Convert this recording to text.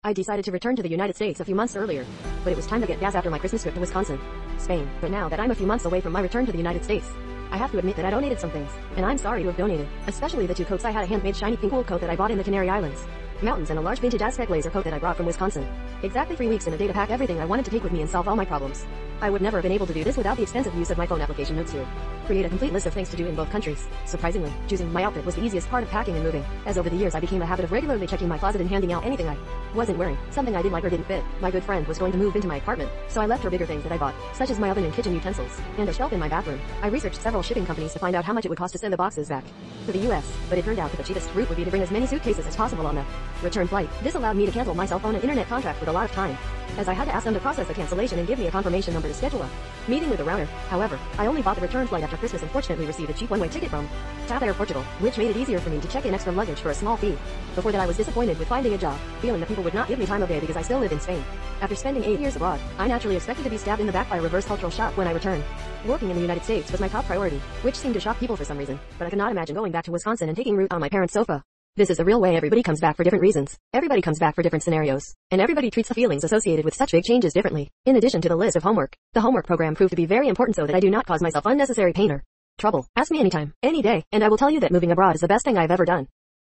I decided to return to the United States a few months earlier, but it was time to get gas after my Christmas trip to Wisconsin, Spain. But now that I'm a few months away from my return to the United States, I have to admit that I donated some things, and I'm sorry to have donated, especially the two coats. I had a handmade shiny pink wool coat that I bought in the Canary Islands Mountains and a large vintage Aztec laser coat that I brought from Wisconsin. Exactly 3 weeks and a day to pack everything I wanted to take with me and solve all my problems. I would never have been able to do this without the extensive use of my phone application Notes here. Create a complete list of things to do in both countries. Surprisingly, choosing my outfit was the easiest part of packing and moving, as over the years I became a habit of regularly checking my closet and handing out anything I wasn't wearing, something I didn't like or didn't fit. My good friend was going to move into my apartment, so I left her bigger things that I bought, such as my oven and kitchen utensils, and a shelf in my bathroom. I researched several shipping companies to find out how much it would cost to send the boxes back to the US, but it turned out that the cheapest route would be to bring as many suitcases as possible on the return flight. This allowed me to cancel my cell phone and internet contract with a lot of time, as I had to ask them to process the cancellation and give me a confirmation number to schedule a meeting with the router. However, I only bought the return flight after Christmas and fortunately received a cheap one-way ticket from TAP Air Portugal, which made it easier for me to check in extra luggage for a small fee. Before that I was disappointed with finding a job, feeling that people would not give me time of day because I still live in Spain. After spending 8 years abroad, I naturally expected to be stabbed in the back by a reverse cultural shock when I returned. Working in the United States was my top priority, which seemed to shock people for some reason, but I could not imagine going back to Wisconsin and taking root on my parents' sofa. This is the real way. Everybody comes back for different reasons. Everybody comes back for different scenarios. And everybody treats the feelings associated with such big changes differently. In addition to the list of homework, the homework program proved to be very important so that I do not cause myself unnecessary pain or trouble. Ask me anytime, any day, and I will tell you that moving abroad is the best thing I've ever done.